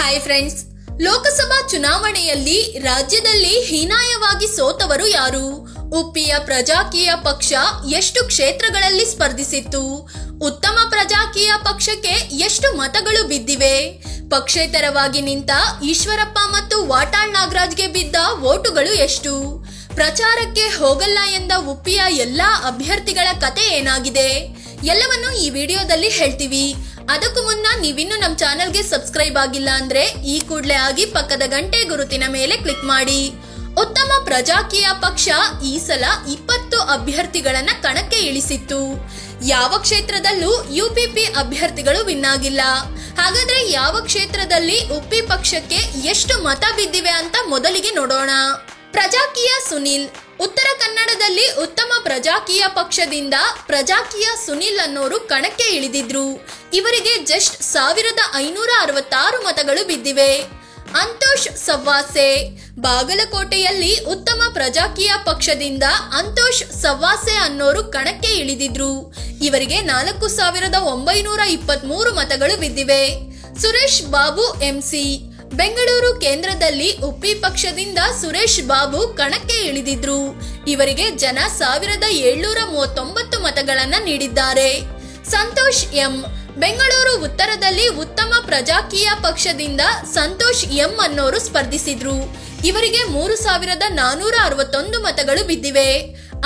Hi friends, Lok Sabha ಚುನಾವಣೆಯಲ್ಲಿ ರಾಜ್ಯದಲ್ಲಿ ಹೀನಾಯವಾಗಿ ಸೋತವರು ಯಾರು? ಉಪ್ಪಿಯ ಪ್ರಜಾಕೀಯ ಪಕ್ಷ ಎಷ್ಟು ಕ್ಷೇತ್ರಗಳಲ್ಲಿ ಸ್ಪರ್ಧಿಸಿತ್ತು? ಉತ್ತಮ ಪ್ರಜಾಕೀಯ ಪಕ್ಷಕ್ಕೆ ಎಷ್ಟು ಮತಗಳು ಬಿದ್ದಿವೆ? ಪಕ್ಷೇತರವಾಗಿ ನಿಂತ ಈಶ್ವರಪ್ಪ ಮತ್ತು ವಾಟಾಳ್ ನಾಗರಾಜ್ಗೆ ಬಿದ್ದ ವೋಟುಗಳು ಎಷ್ಟು? ಪ್ರಚಾರಕ್ಕೆ ಹೋಗಲ್ಲ ಎಂದ ಉಪ್ಪಿಯ ಎಲ್ಲಾ ಅಭ್ಯರ್ಥಿಗಳ ಕತೆ ಏನಾಗಿದೆ? ಎಲ್ಲವನ್ನು ಈ ವಿಡಿಯೋದಲ್ಲಿ ಹೇಳ್ತೀವಿ. ಅದಕ್ಕೂ ಮುನ್ನ ನೀವಿನ್ನು ನಮ್ಮ ಚಾನೆಲ್ಗೆ ಸಬ್ಸ್ಕ್ರೈಬ್ ಆಗಿಲ್ಲ ಅಂದ್ರೆ ಈ ಕೂಡಲೇ ಆಗಿ ಪಕ್ಕದ ಗಂಟೆ ಗುರುತಿನ ಮೇಲೆ ಕ್ಲಿಕ್ ಮಾಡಿ. ಉತ್ತಮ ಪ್ರಜಾಕೀಯ ಪಕ್ಷ ಈ ಸಲ 20 ಅಭ್ಯರ್ಥಿಗಳನ್ನ ಕಣಕ್ಕೆ ಇಳಿಸಿತ್ತು. ಯಾವ ಕ್ಷೇತ್ರದಲ್ಲೂ ಯುಪಿಪಿ ಅಭ್ಯರ್ಥಿಗಳು ವಿನ್ ಆಗಿಲ್ಲ. ಹಾಗಾದ್ರೆ ಯಾವ ಕ್ಷೇತ್ರದಲ್ಲಿ ಉಪ್ಪಿ ಪಕ್ಷಕ್ಕೆ ಎಷ್ಟು ಮತ ಬಿದ್ದಿವೆ ಅಂತ ಮೊದಲಿಗೆ ನೋಡೋಣ. ಪ್ರಜಾಕೀಯ ಸುನಿಲ್. ಉತ್ತರ ಕನ್ನಡದಲ್ಲಿ ಉತ್ತಮ ಪ್ರಜಾಕೀಯ ಪಕ್ಷದಿಂದ ಪ್ರಜಾಕೀಯ ಸುನಿಲ್ ಅನ್ನೋರು ಕಣಕ್ಕೆ ಇಳಿದಿದ್ರು. ಇವರಿಗೆ ಜಸ್ಟ್ 1566 ಮತಗಳು ಬಿದ್ದಿವೆ. ಅಂತೋಷ್ ಸವ್ವಾಸೆ. ಬಾಗಲಕೋಟೆಯಲ್ಲಿ ಉತ್ತಮ ಪ್ರಜಾಕೀಯ ಪಕ್ಷದಿಂದ ಅಂತೋಷ್ ಸವ್ವಾಸೆ ಅನ್ನೋರು ಕಣಕ್ಕೆ ಇಳಿದಿದ್ರು. ಇವರಿಗೆ 4923 ಮತಗಳು ಬಿದ್ದಿವೆ. ಸುರೇಶ್ ಬಾಬು ಎಂಸಿ. ಬೆಂಗಳೂರು ಕೇಂದ್ರದಲ್ಲಿ ಉಪ್ಪಿ ಪಕ್ಷದಿಂದ ಸುರೇಶ್ ಬಾಬು ಕಣಕ್ಕೆ ಇಳಿದಿದ್ರು. ಇವರಿಗೆ ಜನ 1739 ಮತಗಳನ್ನ ನೀಡಿದ್ದಾರೆ. ಸಂತೋಷ್ ಎಂ. ಬೆಂಗಳೂರು ಉತ್ತರದಲ್ಲಿ ಉತ್ತಮ ಪ್ರಜಾಕೀಯ ಪಕ್ಷದಿಂದ ಸಂತೋಷ್ ಎಂ ಅನ್ನೋರು ಸ್ಪರ್ಧಿಸಿದ್ರು. ಇವರಿಗೆ 3461 ಮತಗಳು ಬಿದ್ದಿವೆ.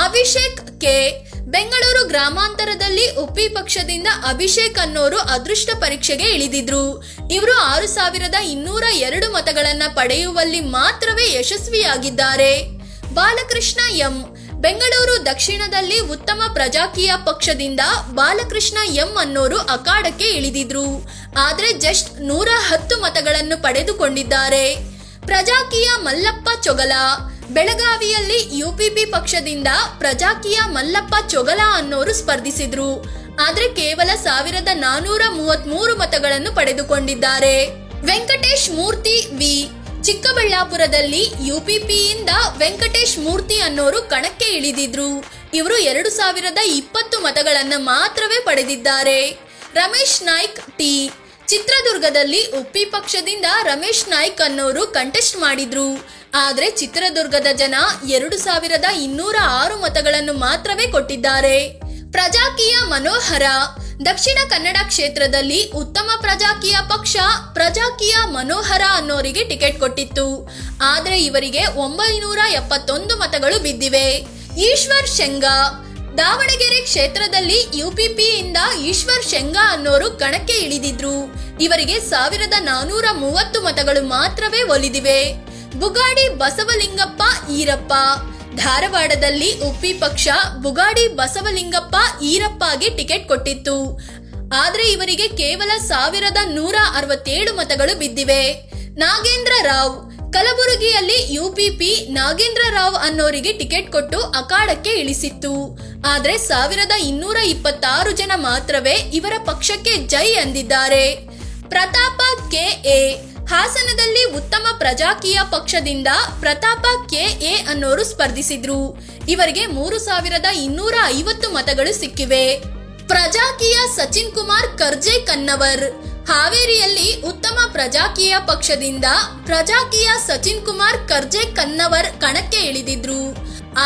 ಅಭಿಷೇಕ್ ಕೆ. ಬೆಂಗಳೂರು ಗ್ರಾಮಾಂತರದಲ್ಲಿ ಉಪ್ಪಿ ಪಕ್ಷದಿಂದ ಅಭಿಷೇಕ್ ಅನ್ನೋರು ಅದೃಷ್ಟ ಪರೀಕ್ಷೆಗೆ ಇಳಿದಿದ್ರು. ಇವರು 6202 ಮತಗಳನ್ನ ಪಡೆಯುವಲ್ಲಿ ಮಾತ್ರವೇ ಯಶಸ್ವಿಯಾಗಿದ್ದಾರೆ. ಬಾಲಕೃಷ್ಣ ಎಂ. ಬೆಂಗಳೂರು ದಕ್ಷಿಣದಲ್ಲಿ ಉತ್ತಮ ಪ್ರಜಾಕೀಯ ಪಕ್ಷದಿಂದ ಬಾಲಕೃಷ್ಣ ಎಂ ಅನ್ನೋರು ಅಖಾಡಕ್ಕೆ ಇಳಿದಿದ್ರು. ಆದ್ರೆ ಜಸ್ಟ್ 110 ಮತಗಳನ್ನು ಪಡೆದುಕೊಂಡಿದ್ದಾರೆ. ಪ್ರಜಾಕೀಯ ಮಲ್ಲಪ್ಪ ಚೊಗಲ. ಬೆಳಗಾವಿಯಲ್ಲಿ ಯುಪಿಪಿ ಪಕ್ಷದಿಂದ ಪ್ರಜಾಕೀಯ ಮಲ್ಲಪ್ಪ ಚೊಗಲ ಅನ್ನೋರು ಸ್ಪರ್ಧಿಸಿದ್ರು. ಆದ್ರೆ ಕೇವಲ 1433 ಮತಗಳನ್ನು ಪಡೆದುಕೊಂಡಿದ್ದಾರೆ. ವೆಂಕಟೇಶ್ ಮೂರ್ತಿ ವಿ. ಚಿಕ್ಕಬಳ್ಳಾಪುರದಲ್ಲಿ ಯುಪಿಪಿಯಿಂದ ವೆಂಕಟೇಶ್ ಮೂರ್ತಿ ಅನ್ನೋರು ಕಣಕ್ಕೆ ಇಳಿದಿದ್ರು. ಇವರು 2020 ಮತಗಳನ್ನ ಮಾತ್ರವೇ ಪಡೆದಿದ್ದಾರೆ. ರಮೇಶ್ ನಾಯ್ಕ್ ಟಿ. ಚಿತ್ರದುರ್ಗದಲ್ಲಿ ಉಪ್ಪಿ ಪಕ್ಷದಿಂದ ರಮೇಶ್ ನಾಯ್ಕ್ ಅನ್ನೋರು ಕಂಟೆಸ್ಟ್ ಮಾಡಿದ್ರು. ಆದ್ರೆ ಚಿತ್ರದುರ್ಗದ ಜನ 2206 ಮತಗಳನ್ನು ಮಾತ್ರವೇ ಕೊಟ್ಟಿದ್ದಾರೆ. ಪ್ರಜಾಕೀಯ ಮನೋಹರ. ದಕ್ಷಿಣ ಕನ್ನಡ ಕ್ಷೇತ್ರದಲ್ಲಿ ಉತ್ತಮ ಪ್ರಜಾಕೀಯ ಪಕ್ಷ ಪ್ರಜಾಕೀಯ ಮನೋಹರ ಅನ್ನೋರಿಗೆ ಟಿಕೆಟ್ ಕೊಟ್ಟಿತ್ತು. ಆದ್ರೆ ಇವರಿಗೆ 971 ಮತಗಳು ಬಿದ್ದಿವೆ. ಈಶ್ವರ್ ಶೆಂಗಾ. ದಾವಣಗೆರೆ ಕ್ಷೇತ್ರದಲ್ಲಿ ಯುಪಿಪಿಯಿಂದ ಈಶ್ವರ್ ಶೆಂಗಾ ಅನ್ನೋರು ಕಣಕ್ಕೆ ಇಳಿದಿದ್ರು. ಇವರಿಗೆ 1430 ಮತಗಳು ಮಾತ್ರವೇ ಒಲಿದಿವೆ. ಬುಗಾಡಿ ಬಸವಲಿಂಗಪ್ಪ ಈರಪ್ಪ. ಧಾರವಾಡದಲ್ಲಿ ಉಪ್ಪಿ ಪಕ್ಷ ಬುಗಾಡಿ ಬಸವಲಿಂಗಪ್ಪ ಈರಪ್ಪಗೆ ಟಿಕೆಟ್ ಕೊಟ್ಟಿತ್ತು. ಆದ್ರೆ ಇವರಿಗೆ ಕೇವಲ 1167 ಮತಗಳು ಬಿದ್ದಿವೆ. ನಾಗೇಂದ್ರ ರಾವ್. ಕಲಬುರಗಿಯಲ್ಲಿ ಯುಪಿಪಿ ನಾಗೇಂದ್ರ ರಾವ್ ಅನ್ನೋರಿಗೆ ಟಿಕೆಟ್ ಕೊಟ್ಟು ಅಖಾಡಕ್ಕೆ ಇಳಿಸಿತ್ತು. ಆದ್ರೆ 1226 ಜನ ಮಾತ್ರವೇ ಇವರ ಪಕ್ಷಕ್ಕೆ ಜೈ ಅಂದಿದ್ದಾರೆ. ಪ್ರತಾಪ ಕೆ.ಎ. ಹಾಸನದಲ್ಲಿ ಉತ್ತಮ ಪ್ರಜಾಕೀಯ ಪಕ್ಷದಿಂದ ಪ್ರತಾಪ ಕೆ.ಎ. ಅನ್ನೋರು ಸ್ಪರ್ಧಿಸಿದ್ರು. ಇವರಿಗೆ 3250 ಮತಗಳು ಸಿಕ್ಕಿವೆ. ಪ್ರಜಾಕೀಯ ಸಚಿನ್ ಕುಮಾರ್ ಕರ್ಜೆ ಕನ್ನವರ್. ಹಾವೇರಿಯಲ್ಲಿ ಉತ್ತಮ ಪ್ರಜಾಕೀಯ ಪಕ್ಷದಿಂದ ಪ್ರಜಾಕೀಯ ಸಚಿನ್ ಕುಮಾರ್ ಕರ್ಜೆ ಕನ್ನವರ್ ಕಣಕ್ಕೆ ಇಳಿದಿದ್ರು.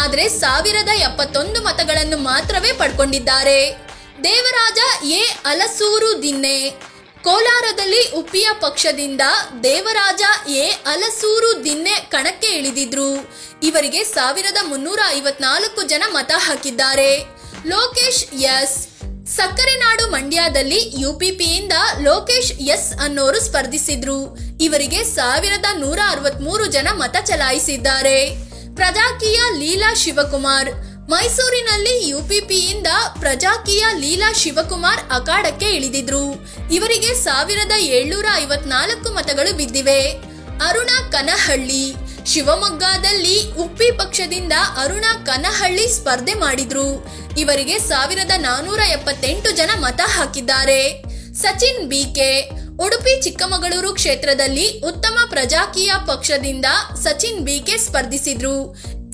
ಆದ್ರೆ 1071 ಮತಗಳನ್ನು ಮಾತ್ರವೇ ಪಡ್ಕೊಂಡಿದ್ದಾರೆ. ದೇವರಾಜ ಎ. ಅಲಸೂರು ದಿನ್ನೆ. ಕೋಲಾರದಲ್ಲಿ ಉಪ್ಪಿಯ ಪಕ್ಷದಿಂದ ದೇವರಾಜ ಎ. ಅಲಸೂರು ದಿನ್ನೆ ಕಣಕ್ಕೆ ಇಳಿದಿದ್ರು. ಇವರಿಗೆ 1354 ಜನ ಮತ ಹಾಕಿದ್ದಾರೆ. ಲೋಕೇಶ್ ಎಸ್. ಸಕ್ಕರೆ ನಾಡು ಮಂಡ್ಯದಲ್ಲಿ ಯುಪಿಪಿಯಿಂದ ಲೋಕೇಶ್ ಎಸ್ ಅನ್ನೋರು ಸ್ಪರ್ಧಿಸಿದ್ರು. ಇವರಿಗೆ 1163 ಜನ ಮತ ಚಲಾಯಿಸಿದ್ದಾರೆ. ಪ್ರಜಾಕೀಯ ಲೀಲಾ ಶಿವಕುಮಾರ್. ಮೈಸೂರಿನಲ್ಲಿ ಯುಪಿಪಿಯಿಂದ ಪ್ರಜಾಕೀಯ ಲೀಲಾ ಶಿವಕುಮಾರ್ ಅಖಾಡಕ್ಕೆ ಇಳಿದಿದ್ರು. ಇವರಿಗೆ 1754 ಮತಗಳು ಬಿದ್ದಿವೆ. ಅರುಣಾ ಕನಹಳ್ಳಿ. ಶಿವಮೊಗ್ಗದಲ್ಲಿ ಉಪ್ಪಿ ಪಕ್ಷದಿಂದ ಅರುಣಾ ಕನಹಳ್ಳಿ ಸ್ಪರ್ಧೆ ಮಾಡಿದ್ರು. ಇವರಿಗೆ 1478 ಜನ ಮತ ಹಾಕಿದ್ದಾರೆ. ಸಚಿನ್ ಬಿಕೆ. ಉಡುಪಿ ಚಿಕ್ಕಮಗಳೂರು ಕ್ಷೇತ್ರದಲ್ಲಿ ಉತ್ತಮ ಪ್ರಜಾಕೀಯ ಪಕ್ಷದಿಂದ ಸಚಿನ್ ಬಿಕೆ ಸ್ಪರ್ಧಿಸಿದ್ರು.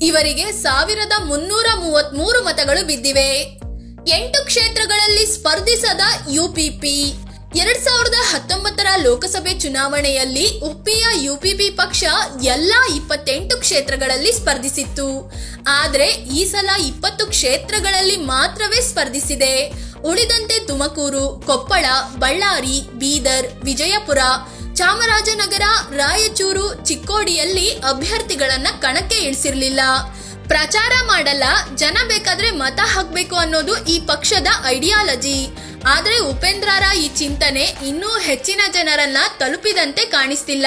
ಇವರಿಗೆ 1333 ಮತಗಳು ಬಿದ್ದಿವೆ. 8 ಕ್ಷೇತ್ರಗಳಲ್ಲಿ ಸ್ಪರ್ಧಿಸದ ಯುಪಿಪಿ. 2019 ಲೋಕಸಭೆ ಚುನಾವಣೆಯಲ್ಲಿ ಉಪ್ಪಿಯ ಯುಪಿಪಿ ಪಕ್ಷ ಎಲ್ಲಾ 28 ಕ್ಷೇತ್ರಗಳಲ್ಲಿ ಸ್ಪರ್ಧಿಸಿತ್ತು. ಆದರೆ ಈ ಸಲ 20 ಕ್ಷೇತ್ರಗಳಲ್ಲಿ ಮಾತ್ರವೇ ಸ್ಪರ್ಧಿಸಿದೆ. ಉಳಿದಂತೆ ತುಮಕೂರು, ಕೊಪ್ಪಳ, ಬಳ್ಳಾರಿ, ಬೀದರ್, ವಿಜಯಪುರ, ಚಾಮರಾಜನಗರ, ರಾಯಚೂರು, ಚಿಕ್ಕೋಡಿಯಲ್ಲಿ ಅಭ್ಯರ್ಥಿಗಳನ್ನ ಕಣಕ್ಕೆ ಇಳಿಸಿರ್ಲಿಲ್ಲ. ಪ್ರಚಾರ ಮಾಡಲ್ಲ, ಜನ ಬೇಕಾದ್ರೆ ಮತ ಹಾಕ್ಬೇಕು ಅನ್ನೋದು ಈ ಪಕ್ಷದ ಐಡಿಯಾಲಜಿ. ಆದ್ರೆ ಉಪೇಂದ್ರರ ಈ ಚಿಂತನೆ ಇನ್ನೂ ಹೆಚ್ಚಿನ ಜನರನ್ನ ತಲುಪಿದಂತೆ ಕಾಣಿಸ್ತಿಲ್ಲ.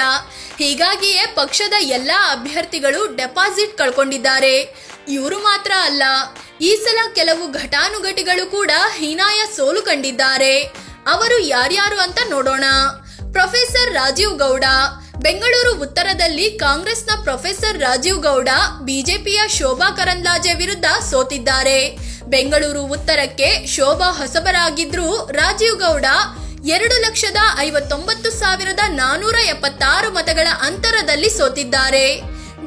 ಹೀಗಾಗಿಯೇ ಪಕ್ಷದ ಎಲ್ಲಾ ಅಭ್ಯರ್ಥಿಗಳು ಡೆಪಾಸಿಟ್ ಕಳ್ಕೊಂಡಿದ್ದಾರೆ. ಇವರು ಮಾತ್ರ ಅಲ್ಲ, ಈ ಸಲ ಕೆಲವು ಘಟಾನುಘಟಿಗಳು ಕೂಡ ಹೀನಾಯ ಸೋಲು ಕಂಡಿದ್ದಾರೆ. ಅವರು ಯಾರ್ಯಾರು ಅಂತ ನೋಡೋಣ. ಪ್ರೊಫೆಸರ್ ರಾಜೀವ್ ಗೌಡ. ಬೆಂಗಳೂರು ಉತ್ತರದಲ್ಲಿ ಕಾಂಗ್ರೆಸ್ನ ಪ್ರೊಫೆಸರ್ ರಾಜೀವ್ ಗೌಡ ಬಿಜೆಪಿಯ ಶೋಭಾ ಕರಂದ್ಲಾಜೆ ವಿರುದ್ಧ ಸೋತಿದ್ದಾರೆ. ಬೆಂಗಳೂರು ಉತ್ತರಕ್ಕೆ ಶೋಭಾ ಹೊಸಬರಾಗಿದ್ರು ರಾಜೀವ್ ಗೌಡ 2,59,476 ಮತಗಳ ಅಂತರದಲ್ಲಿ ಸೋತಿದ್ದಾರೆ.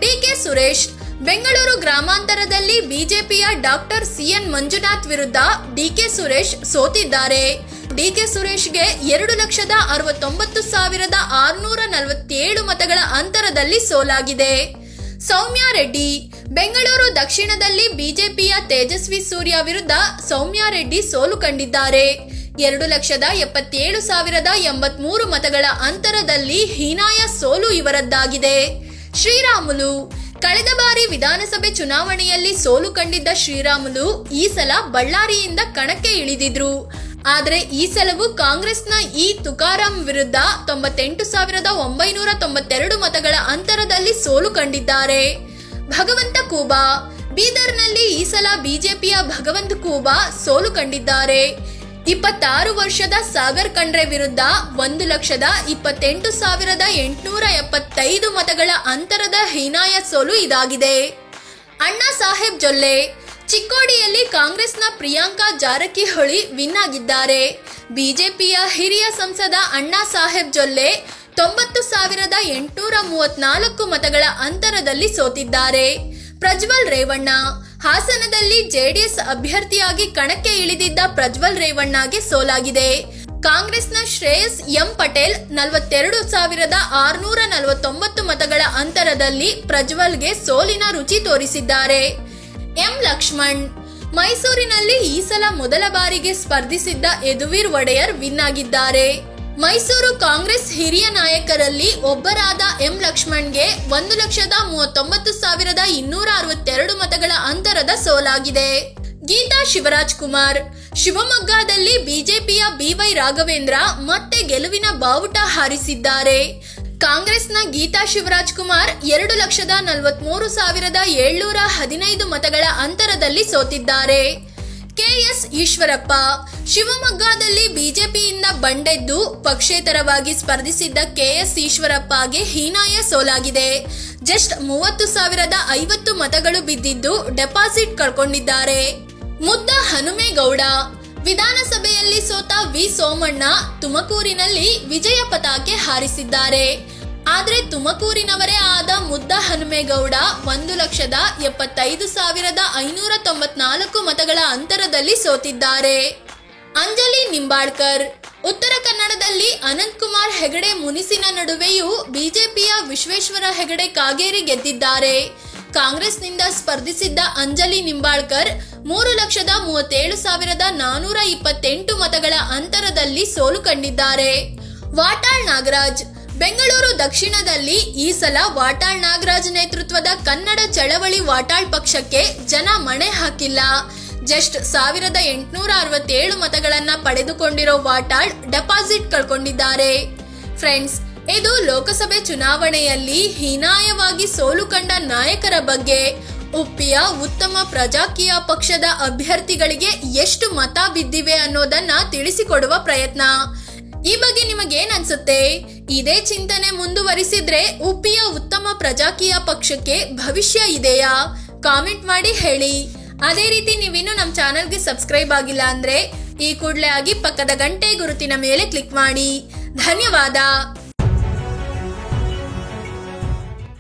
ಡಿಕೆ ಸುರೇಶ್. ಬೆಂಗಳೂರು ಗ್ರಾಮಾಂತರದಲ್ಲಿ ಬಿಜೆಪಿಯ ಡಾಕ್ಟರ್ ಸಿಎನ್ ಮಂಜುನಾಥ್ ವಿರುದ್ಧ ಡಿಕೆ ಸುರೇಶ್ ಸೋತಿದ್ದಾರೆ. ಡಿಕೆ ಸುರೇಶ್ಗೆ 2,69,647 ಮತಗಳ ಅಂತರದಲ್ಲಿ ಸೋಲಾಗಿದೆ. ಸೌಮ್ಯ ರೆಡ್ಡಿ. ಬೆಂಗಳೂರು ದಕ್ಷಿಣದಲ್ಲಿ ಬಿಜೆಪಿಯ ತೇಜಸ್ವಿ ಸೂರ್ಯ ವಿರುದ್ಧ ಸೌಮ್ಯ ರೆಡ್ಡಿ ಸೋಲು ಕಂಡಿದ್ದಾರೆ. 2,77,083 ಮತಗಳ ಅಂತರದಲ್ಲಿ ಹೀನಾಯ ಸೋಲು ಇವರದ್ದಾಗಿದೆ. ಶ್ರೀರಾಮುಲು. ಕಳೆದ ಬಾರಿ ವಿಧಾನಸಭೆ ಚುನಾವಣೆಯಲ್ಲಿ ಸೋಲು ಕಂಡಿದ್ದ ಶ್ರೀರಾಮುಲು ಈ ಸಲ ಬಳ್ಳಾರಿಯಿಂದ ಕಣಕ್ಕೆ ಇಳಿದಿದ್ರು. ಆದ್ರೆ ಈ ಸಲವು ಕಾಂಗ್ರೆಸ್ನ ಇ ತುಕಾರಾಂ ವಿರುದ್ಧ 98,992 ಮತಗಳ ಅಂತರದಲ್ಲಿ ಸೋಲು ಕಂಡಿದ್ದಾರೆ. ಭಗವಂತ ಖೂಬಾ. ಬೀದರ್ನಲ್ಲಿ ಈ ಸಲ ಬಿಜೆಪಿಯ ಭಗವಂತ ಖೂಬಾ ಸೋಲು ಕಂಡಿದ್ದಾರೆ. 26 ವರ್ಷದ ಸಾಗರ್ ಖಂಡ್ರೆ ವಿರುದ್ಧ 1,28,875 ಮತಗಳ ಅಂತರದ ಹೀನಾಯ ಸೋಲು ಇದಾಗಿದೆ. ಅಣ್ಣಾ ಸಾಹೇಬ್ ಜೊಲ್ಲೆ. ಚಿಕ್ಕೋಡಿಯಲ್ಲಿ ಕಾಂಗ್ರೆಸ್ನ ಪ್ರಿಯಾಂಕಾ ಜಾರಕಿಹೊಳಿ ವಿನ್ ಆಗಿದ್ದಾರೆ. ಬಿಜೆಪಿಯ ಹಿರಿಯ ಸಂಸದ ಅಣ್ಣಾ ಸಾಹೇಬ್ ಜೊಲ್ಲೆ 90,834 ಮತಗಳ ಅಂತರದಲ್ಲಿ ಸೋತಿದ್ದಾರೆ. ಪ್ರಜ್ವಲ್ ರೇವಣ್ಣ. ಹಾಸನದಲ್ಲಿ ಜೆಡಿಎಸ್ ಅಭ್ಯರ್ಥಿಯಾಗಿ ಕಣಕ್ಕೆ ಇಳಿದಿದ್ದ ಪ್ರಜ್ವಲ್ ರೇವಣ್ಣಗೆ ಸೋಲಾಗಿದೆ. ಕಾಂಗ್ರೆಸ್ನ ಶ್ರೇಯಸ್ ಎಂ ಪಟೇಲ್ 42,649 ಮತಗಳ ಅಂತರದಲ್ಲಿ ಪ್ರಜ್ವಲ್ಗೆ ಸೋಲಿನ ರುಚಿ ತೋರಿಸಿದ್ದಾರೆ. ಎಂ ಲಕ್ಷ್ಮಣ್. ಮೈಸೂರಿನಲ್ಲಿ ಈ ಸಲ ಮೊದಲ ಬಾರಿಗೆ ಸ್ಪರ್ಧಿಸಿದ್ದ ಯದುವೀರ್ ಒಡೆಯರ್ ವಿನ್ ಆಗಿದ್ದಾರೆ. ಮೈಸೂರು ಕಾಂಗ್ರೆಸ್ ಹಿರಿಯ ನಾಯಕರಲ್ಲಿ ಒಬ್ಬರಾದ ಎಂ ಲಕ್ಷ್ಮಣ್ಗೆ 1,39,262 ಮತಗಳ ಅಂತರದ ಸೋಲಾಗಿದೆ. ಗೀತಾ ಶಿವರಾಜ್ ಕುಮಾರ್. ಶಿವಮೊಗ್ಗದಲ್ಲಿ ಬಿಜೆಪಿಯ ಬಿವೈ ರಾಘವೇಂದ್ರ ಮತ್ತೆ ಗೆಲುವಿನ ಬಾವುಟ ಹಾರಿಸಿದ್ದಾರೆ. ಕಾಂಗ್ರೆಸ್ನ ಗೀತಾ ಶಿವರಾಜ್ ಕುಮಾರ್ 2,43,715 ಮತಗಳ ಅಂತರದಲ್ಲಿ ಸೋತಿದ್ದಾರೆ. ಕೆಎಸ್ ಈಶ್ವರಪ್ಪ. ಶಿವಮೊಗ್ಗದಲ್ಲಿ ಬಿಜೆಪಿಯಿಂದ ಬಂಡೆದ್ದು ಪಕ್ಷೇತರವಾಗಿ ಸ್ಪರ್ಧಿಸಿದ್ದ ಕೆಎಸ್ ಈಶ್ವರಪ್ಪಗೆ ಹೀನಾಯ ಸೋಲಾಗಿದೆ. ಜಸ್ಟ್ 30,050 ಮತಗಳು ಬಿದ್ದಿದ್ದು ಡೆಪಾಸಿಟ್ ಕಳ್ಕೊಂಡಿದ್ದಾರೆ. ಮುದ್ದ ಹನುಮೇಗೌಡ. ವಿಧಾನಸಭೆಯಲ್ಲಿ ಸೋತ ವಿ ಸೋಮಣ್ಣ ತುಮಕೂರಿನಲ್ಲಿ ವಿಜಯ ಪತಾಕೆ ಹಾರಿಸಿದ್ದಾರೆ. ಆದ್ರೆ ತುಮಕೂರಿನವರೇ ಆದ ಮುದ್ದ ಹನುಮೇಗೌಡ 1,75,594 ಮತಗಳ ಅಂತರದಲ್ಲಿ ಸೋತಿದ್ದಾರೆ. ಅಂಜಲಿ ನಿಂಬಾಳ್ಕರ್. ಉತ್ತರ ಕನ್ನಡದಲ್ಲಿ ಅನಂತ್ ಕುಮಾರ್ ಹೆಗಡೆ ಮುನಿಸಿನ ನಡುವೆಯೂ ಬಿಜೆಪಿಯ ವಿಶ್ವೇಶ್ವರ ಹೆಗಡೆ ಕಾಗೇರಿ ಗೆದ್ದಿದ್ದಾರೆ. ಕಾಂಗ್ರೆಸ್ನಿಂದ ಸ್ಪರ್ಧಿಸಿದ್ದ ಅಂಜಲಿ ನಿಂಬಾಳ್ಕರ್ 3,37,428 ಮತಗಳ ಅಂತರದಲ್ಲಿ ಸೋಲು ಕಂಡಿದ್ದಾರೆ. ವಾಟಾಳ್ ನಾಗರಾಜ್. ಬೆಂಗಳೂರು ದಕ್ಷಿಣದಲ್ಲಿ ಈ ಸಲ ವಾಟಾಳ್ ನಾಗರಾಜ್ ನೇತೃತ್ವದ ಕನ್ನಡ ಚಳವಳಿ ವಾಟಾಳ್ ಪಕ್ಷಕ್ಕೆ ಜನ ಮಣೆ ಹಾಕಿಲ್ಲ. ಜಸ್ಟ್ 1,867 ಮತಗಳನ್ನ ಪಡೆದುಕೊಂಡಿರೋ ವಾಟಾಳ್ ಡೆಪಾಸಿಟ್ ಕಳ್ಕೊಂಡಿದ್ದಾರೆ. ಫ್ರೆಂಡ್ಸ್, ಇದು ಲೋಕಸಭೆ ಚುನಾವಣೆಯಲ್ಲಿ ಹೀನಾಯವಾಗಿ ಸೋಲು ಕಂಡ ನಾಯಕರ ಬಗ್ಗೆ. ಉಪ್ಪಿಯ ಉತ್ತಮ ಪ್ರಜಾಕೀಯ ಪಕ್ಷದ ಅಭ್ಯರ್ಥಿಗಳಿಗೆ ಎಷ್ಟು ಮತ ಬಿದ್ದಿವೆ ಅನ್ನೋದನ್ನ ತಿಳಿಸಿಕೊಡುವ ಪ್ರಯತ್ನ. ಈ ಬಗ್ಗೆ ನಿಮಗೇನ್ ಅನ್ಸುತ್ತೆ? ಇದೇ ಚಿಂತನೆ ಮುಂದುವರಿಸಿದ್ರೆ ಉಪ್ಪಿಯ ಉತ್ತಮ ಪ್ರಜಾಕೀಯ ಪಕ್ಷಕ್ಕೆ ಭವಿಷ್ಯ ಇದೆಯಾ? ಕಾಮೆಂಟ್ ಮಾಡಿ ಹೇಳಿ. ಅದೇ ರೀತಿ ನೀವಿನ್ನು ನಮ್ಮ ಚಾನೆಲ್ಗೆ ಸಬ್ಸ್ಕ್ರೈಬ್ ಆಗಿಲ್ಲ ಅಂದ್ರೆ ಈ ಕೂಡಲೇ ಆಗಿ ಪಕ್ಕದ ಗಂಟೆ ಗುರುತಿನ ಮೇಲೆ ಕ್ಲಿಕ್ ಮಾಡಿ. ಧನ್ಯವಾದ.